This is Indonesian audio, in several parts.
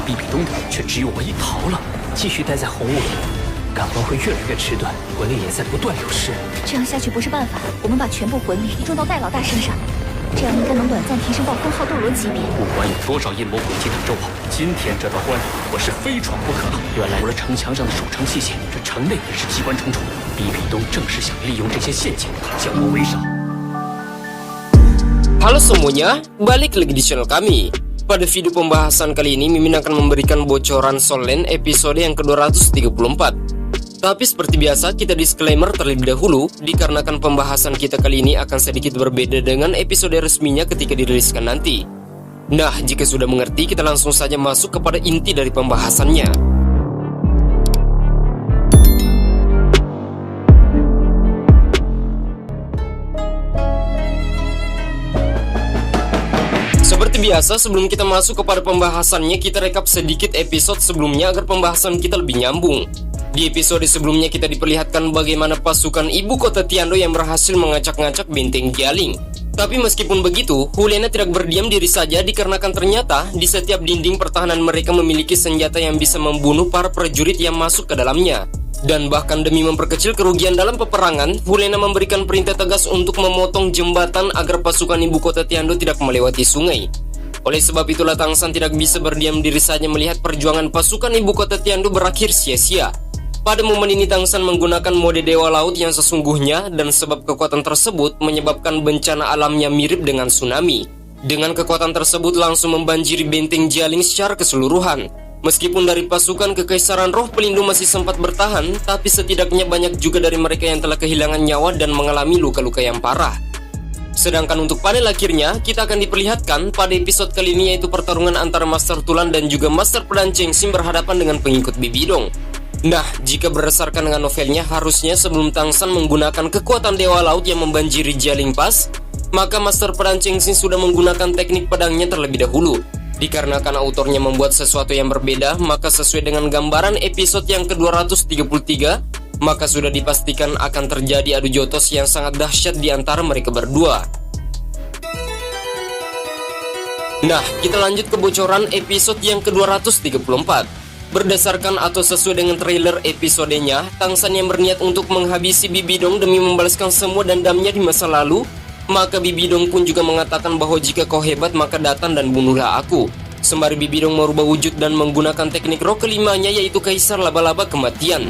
比比东却只有我一逃了。继续待在红雾里，感官会越来越迟钝，魂力也在不断流失。这样下去不是办法，我们把全部魂力集中到戴老大身上，这样应该能短暂提升到封号斗罗级别。不管有多少阴谋诡计的咒号，今天这道关我是非闯不可。原来除了城墙上的守城器械，这城内也是机关重重。比比东正是想利用这些陷阱将我围上。Halo semuanya, balik lagi di channel kami. Pada video pembahasan kali ini, Mimin akan memberikan bocoran Soul Land episode yang ke-234. Tapi seperti biasa, kita disclaimer terlebih dahulu, dikarenakan pembahasan kita kali ini akan sedikit berbeda dengan episode resminya ketika diriliskan nanti. Nah, jika sudah mengerti, kita langsung saja masuk kepada inti dari pembahasannya. Seperti biasa, sebelum kita masuk kepada pembahasannya, kita rekap sedikit episode sebelumnya agar pembahasan kita lebih nyambung. Di episode sebelumnya kita diperlihatkan bagaimana pasukan ibu kota Tiandou yang berhasil mengacak-ngacak benteng Jialing. Tapi meskipun begitu, Hulena tidak berdiam diri saja dikarenakan ternyata di setiap dinding pertahanan mereka memiliki senjata yang bisa membunuh para prajurit yang masuk ke dalamnya. Dan bahkan demi memperkecil kerugian dalam peperangan, Hulena memberikan perintah tegas untuk memotong jembatan agar pasukan ibu kota Tiandou tidak melewati sungai. Oleh sebab itulah Tang San tidak bisa berdiam diri saja melihat perjuangan pasukan ibu kota Tiandou berakhir sia-sia. Pada momen ini Tang San menggunakan mode Dewa Laut yang sesungguhnya dan sebab kekuatan tersebut menyebabkan bencana alamnya mirip dengan tsunami. Dengan kekuatan tersebut langsung membanjiri benteng Jialing secara keseluruhan. Meskipun dari pasukan Kekaisaran Roh Pelindung masih sempat bertahan, tapi setidaknya banyak juga dari mereka yang telah kehilangan nyawa dan mengalami luka-luka yang parah. Sedangkan untuk panel akhirnya, kita akan diperlihatkan pada episode kali ini yaitu pertarungan antara Master Tulan dan juga Master Pedang Chengxin berhadapan dengan pengikut Bibidong. Nah, jika berdasarkan dengan novelnya, harusnya sebelum Tang San menggunakan kekuatan Dewa Laut yang membanjiri Jialing Pass, maka Master Pedang Chengxin sudah menggunakan teknik pedangnya terlebih dahulu. Dikarenakan autornya membuat sesuatu yang berbeda, maka sesuai dengan gambaran episode yang ke-233, maka sudah dipastikan akan terjadi adu jotos yang sangat dahsyat di antara mereka berdua. Nah, kita lanjut ke bocoran episode yang ke-234. Berdasarkan atau sesuai dengan trailer episodenya, Tang San yang berniat untuk menghabisi Bibidong demi membalaskan semua dendamnya di masa lalu, maka Bibidong pun juga mengatakan bahwa jika kau hebat maka datang dan bunuhlah aku. Sembari Bibidong merubah wujud dan menggunakan teknik roh kelimanya yaitu Kaisar Laba-Laba Kematian.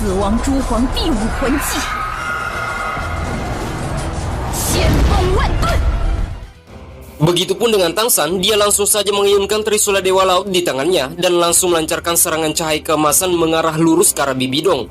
死亡诸皇第五魂技，先锋万盾。 Begitupun dengan Tang San, dia langsung saja mengayunkan Trisula Dewa Laut di tangannya dan langsung melancarkan serangan cahaya keemasan mengarah lurus ke arah Bibidong.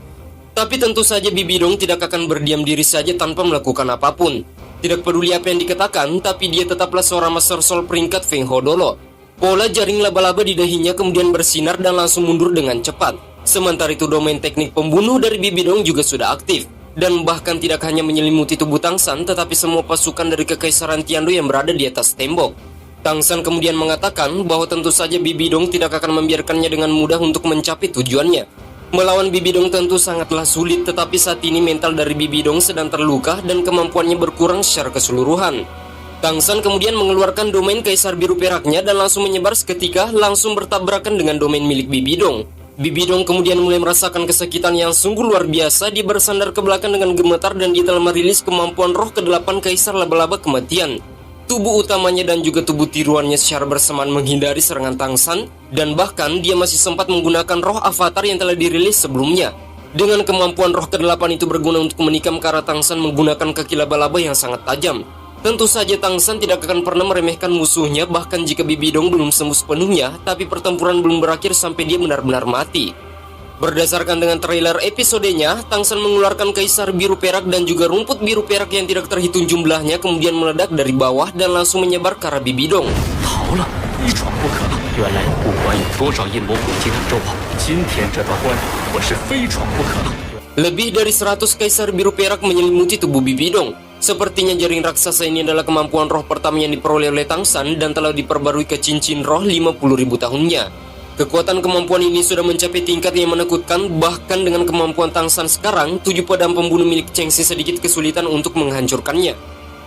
Tapi tentu saja Bibidong tidak akan berdiam diri saja tanpa melakukan apapun. Tidak peduli apa yang dikatakan, tapi dia tetaplah seorang Master Soul peringkat Feng Hodolo. Pola jaring laba-laba di dahinya kemudian bersinar dan langsung mundur dengan cepat. Sementara itu domain teknik pembunuh dari Bibidong juga sudah aktif. Dan bahkan tidak hanya menyelimuti tubuh Tang San, tetapi semua pasukan dari Kekaisaran Tiandou yang berada di atas tembok. Tang San kemudian mengatakan bahwa tentu saja Bibidong tidak akan membiarkannya dengan mudah untuk mencapai tujuannya. Melawan Bibidong tentu sangatlah sulit, tetapi saat ini mental dari Bibidong sedang terluka dan kemampuannya berkurang secara keseluruhan. Tang San kemudian mengeluarkan domain Kaisar Biru Peraknya dan langsung menyebar seketika, langsung bertabrakan dengan domain milik Bibidong. Bibidong kemudian mulai merasakan kesakitan yang sungguh luar biasa. Dia bersandar ke belakang dengan gemetar dan dia telah merilis kemampuan roh ke-8 Kaisar Laba-Laba Kematian. Tubuh utamanya dan juga tubuh tiruannya secara bersamaan menghindari serangan Tang San, dan bahkan dia masih sempat menggunakan roh avatar yang telah dirilis sebelumnya. Dengan kemampuan roh ke-8 itu berguna untuk menikam ke arah Tang San menggunakan kaki laba-laba yang sangat tajam. Tentu saja Tang San tidak akan pernah meremehkan musuhnya, bahkan jika Bibidong belum sembuh sepenuhnya, tapi pertempuran belum berakhir sampai dia benar-benar mati. Berdasarkan dengan trailer episodenya, Tang San mengeluarkan Kaisar Biru Perak dan juga rumput biru perak yang tidak terhitung jumlahnya kemudian meledak dari bawah dan langsung menyebar ke arah Bibidong. 逃了，一闯不可。原来不管有多少阴谋诡计的咒号，今天这道关我是非闯不可。 Lebih dari 100 Kaisar Biru Perak menyelimuti tubuh Bibidong. Sepertinya jaring raksasa ini adalah kemampuan roh pertama yang diperoleh oleh Tang San dan telah diperbarui ke cincin roh 50.000 tahunnya. Kekuatan kemampuan ini sudah mencapai tingkat yang menakutkan, bahkan dengan kemampuan Tang San sekarang, 7 pedang pembunuh milik Chengxi sedikit kesulitan untuk menghancurkannya.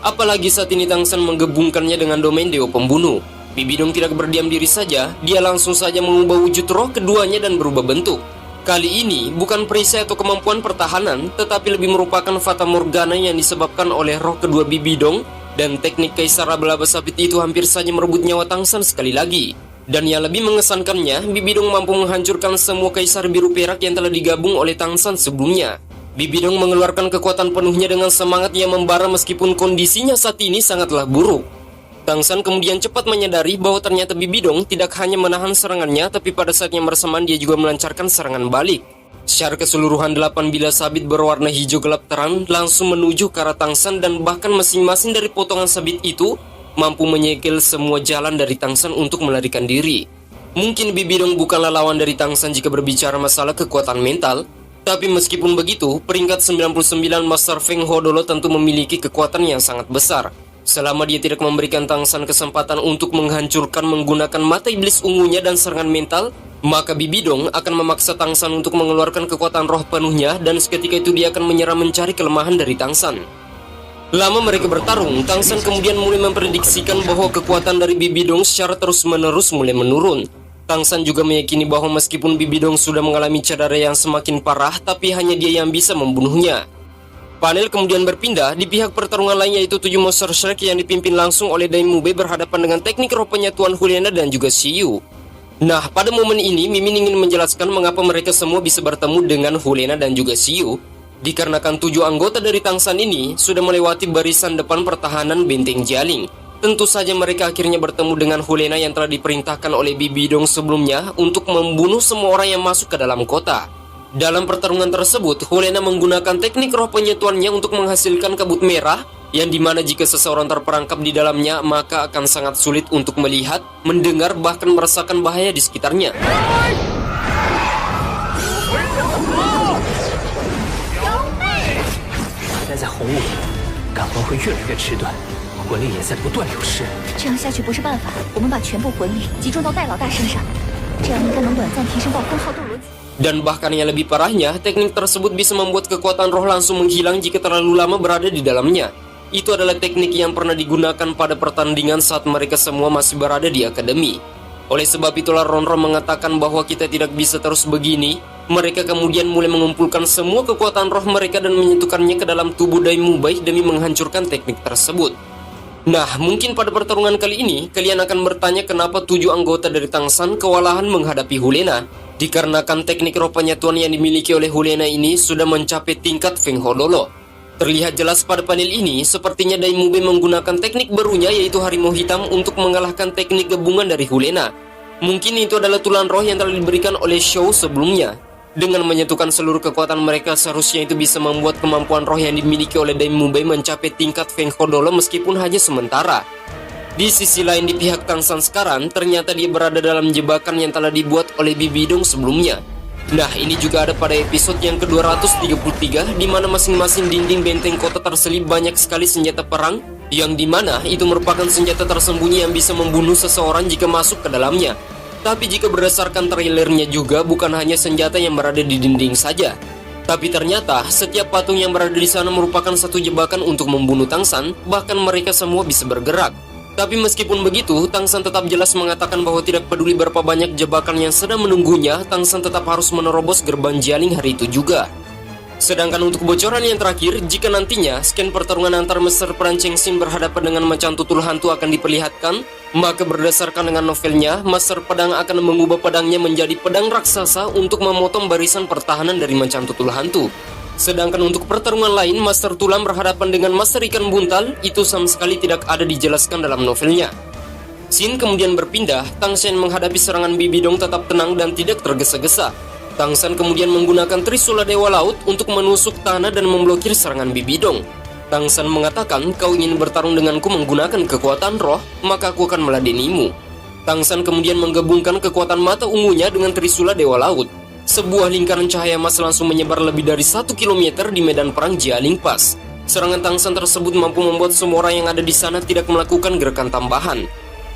Apalagi saat ini Tang San menggabungkannya dengan domain Dewa Pembunuh. Bibi Dong tidak berdiam diri saja, dia langsung saja mengubah wujud roh keduanya dan berubah bentuk. Kali ini bukan perisai atau kemampuan pertahanan, tetapi lebih merupakan fata morgana yang disebabkan oleh roh kedua Bibi Dong, dan teknik Kaisar Laba-Laba Sabit itu hampir saja merebut nyawa Tang San sekali lagi. Dan yang lebih mengesankannya, Bibi Dong mampu menghancurkan semua Kaisar Biru Perak yang telah digabung oleh Tang San sebelumnya. Bibi Dong mengeluarkan kekuatan penuhnya dengan semangat yang membara meskipun kondisinya saat ini sangatlah buruk. Tang San kemudian cepat menyadari bahwa ternyata Bibi Dong tidak hanya menahan serangannya, tapi pada saat yang bersamaan dia juga melancarkan serangan balik. Secara keseluruhan 8 bilah sabit berwarna hijau gelap terang langsung menuju ke arah Tang San, dan bahkan masing-masing dari potongan sabit itu mampu menyegel semua jalan dari Tang San untuk melarikan diri. Mungkin Bibi Dong bukanlah lawan dari Tang San jika berbicara masalah kekuatan mental, tapi meskipun begitu, peringkat 99 Master Feng Hodolo tentu memiliki kekuatan yang sangat besar. Selama dia tidak memberikan Tang San kesempatan untuk menghancurkan menggunakan mata iblis ungunya dan serangan mental, maka Bibi Dong akan memaksa Tang San untuk mengeluarkan kekuatan roh penuhnya, dan seketika itu dia akan menyerah mencari kelemahan dari Tang San. Lama mereka bertarung, Tang San kemudian mulai memprediksikan bahwa kekuatan dari Bibi Dong secara terus-menerus mulai menurun. Tang San juga meyakini bahwa meskipun Bibi Dong sudah mengalami cedera yang semakin parah, tapi hanya dia yang bisa membunuhnya. Panel kemudian berpindah di pihak pertarungan lain, yaitu 7 Monster Shrek yang dipimpin langsung oleh Daimube berhadapan dengan teknik roh penyatuan Hulena dan juga Shiyu. Nah, pada momen ini Mimin ingin menjelaskan mengapa mereka semua bisa bertemu dengan Hulena dan juga Shiyu. Dikarenakan 7 anggota dari Tang San ini sudah melewati barisan depan pertahanan benteng Jialing. Tentu saja mereka akhirnya bertemu dengan Hulena yang telah diperintahkan oleh Bibi Dong sebelumnya untuk membunuh semua orang yang masuk ke dalam kota. Dalam pertarungan tersebut, Hulena menggunakan teknik roh penyatuannya untuk menghasilkan kabut merah, yang dimana jika seseorang terperangkap di dalamnya, maka akan sangat sulit untuk melihat, mendengar, bahkan merasakan bahaya di sekitarnya. 待在红雾里，感官会越来越迟钝，魂力也在不断流失。这样下去不是办法，我们把全部魂力集中到戴老大身上，这样应该能短暂提升暴风号斗罗级。 Dan bahkan yang lebih parahnya, teknik tersebut bisa membuat kekuatan roh langsung menghilang jika terlalu lama berada di dalamnya. Itu adalah teknik yang pernah digunakan pada pertandingan saat mereka semua masih berada di akademi. Oleh sebab itulah Ronron mengatakan bahwa kita tidak bisa terus begini. Mereka kemudian mulai mengumpulkan semua kekuatan roh mereka dan menyentuhkannya ke dalam tubuh Daimube demi menghancurkan teknik tersebut. Nah, mungkin pada pertarungan kali ini, kalian akan bertanya kenapa 7 anggota dari Tang San kewalahan menghadapi Hulena. Dikarenakan teknik roh penyatuan yang dimiliki oleh Hulena ini sudah mencapai tingkat Feng Hodolo. Terlihat jelas pada panel ini, sepertinya Daimube menggunakan teknik barunya, yaitu Harimau Hitam, untuk mengalahkan teknik gabungan dari Hulena. Mungkin itu adalah tulan roh yang telah diberikan oleh Shou sebelumnya. Dengan menyatukan seluruh kekuatan mereka, seharusnya itu bisa membuat kemampuan roh yang dimiliki oleh Daimube mencapai tingkat Feng Hodolo meskipun hanya sementara. Di sisi lain, di pihak Tang San sekarang, ternyata dia berada dalam jebakan yang telah dibuat oleh Bibi Dong sebelumnya. Nah, ini juga ada pada episode yang ke-233, di mana masing-masing dinding benteng kota terselip banyak sekali senjata perang, yang dimana itu merupakan senjata tersembunyi yang bisa membunuh seseorang jika masuk ke dalamnya. Tapi jika berdasarkan trailernya juga, bukan hanya senjata yang berada di dinding saja. Tapi ternyata, setiap patung yang berada di sana merupakan satu jebakan untuk membunuh Tang San, bahkan mereka semua bisa bergerak. Tapi meskipun begitu, Tang San tetap jelas mengatakan bahwa tidak peduli berapa banyak jebakan yang sedang menunggunya, Tang San tetap harus menerobos gerbang Jialing hari itu juga. Sedangkan untuk bocoran yang terakhir, jika nantinya scan pertarungan antar Master Perang Cheng Xin berhadapan dengan Macan Tutul Hantu akan diperlihatkan, maka berdasarkan dengan novelnya, Master Pedang akan mengubah pedangnya menjadi pedang raksasa untuk memotong barisan pertahanan dari Macan Tutul Hantu. Sedangkan untuk pertarungan lain, Master Tulang berhadapan dengan Master Ikan Buntal, itu sama sekali tidak ada dijelaskan dalam novelnya. Scene kemudian berpindah, Tang San menghadapi serangan Bibi Dong tetap tenang dan tidak tergesa-gesa. Tang San kemudian menggunakan Trisula Dewa Laut untuk menusuk tanah dan memblokir serangan Bibi Dong. Tang San mengatakan, kau ingin bertarung denganku menggunakan kekuatan roh, maka aku akan meladenimu. Tang San kemudian menggabungkan kekuatan mata ungunya dengan Trisula Dewa Laut. Sebuah lingkaran cahaya emas langsung menyebar lebih dari 1 km di medan perang Jialing Pass. Serangan Tang San tersebut mampu membuat semua orang yang ada di sana tidak melakukan gerakan tambahan.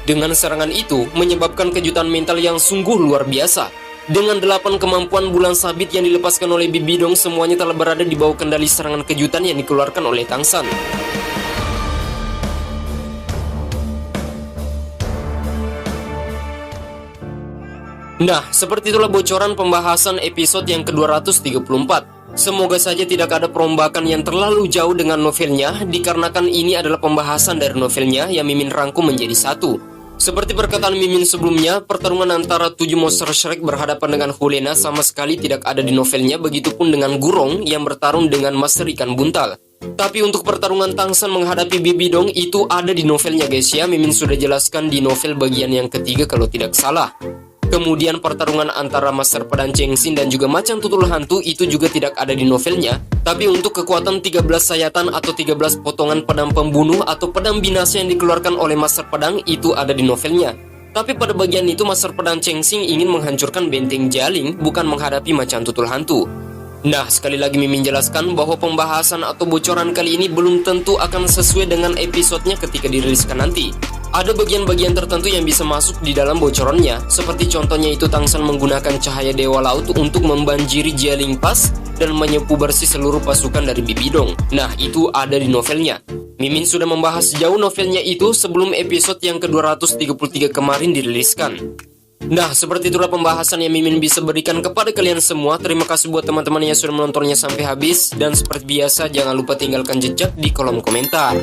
Dengan serangan itu, menyebabkan kejutan mental yang sungguh luar biasa. Dengan 8 kemampuan bulan sabit yang dilepaskan oleh Bibi Dong, semuanya telah berada di bawah kendali serangan kejutan yang dikeluarkan oleh Tang San. Nah, seperti itulah bocoran pembahasan episode yang ke-234. Semoga saja tidak ada perombakan yang terlalu jauh dengan novelnya, dikarenakan ini adalah pembahasan dari novelnya yang Mimin rangkum menjadi satu. Seperti perkataan Mimin sebelumnya, pertarungan antara 7 monster Shrek berhadapan dengan Hulena sama sekali tidak ada di novelnya, begitupun dengan Gurong yang bertarung dengan Master Ikan Buntal. Tapi untuk pertarungan Tangsan menghadapi Bibi Dong itu ada di novelnya guys ya, Mimin sudah jelaskan di novel bagian yang ketiga kalau tidak salah. Kemudian pertarungan antara Master Pedang Chengxin dan juga Macan Tutul Hantu itu juga tidak ada di novelnya. Tapi untuk kekuatan 13 sayatan atau 13 potongan pedang pembunuh atau pedang binasa yang dikeluarkan oleh Master Pedang itu ada di novelnya. Tapi pada bagian itu Master Pedang Chengxin ingin menghancurkan benteng Jialing, bukan menghadapi Macan Tutul Hantu. Nah, sekali lagi Mimin jelaskan bahwa pembahasan atau bocoran kali ini belum tentu akan sesuai dengan episodenya ketika diriliskan nanti. Ada bagian-bagian tertentu yang bisa masuk di dalam bocorannya, seperti contohnya itu Tangsan menggunakan cahaya Dewa Laut untuk membanjiri Jialing Pass dan menyapu bersih seluruh pasukan dari Bibi Dong. Nah, itu ada di novelnya. Mimin sudah membahas jauh novelnya itu sebelum episode yang ke-233 kemarin diriliskan. Nah, seperti itulah pembahasan yang Mimin bisa berikan kepada kalian semua. Terima kasih buat teman-teman yang sudah menontonnya sampai habis. Dan seperti biasa, jangan lupa tinggalkan jejak di kolom komentar.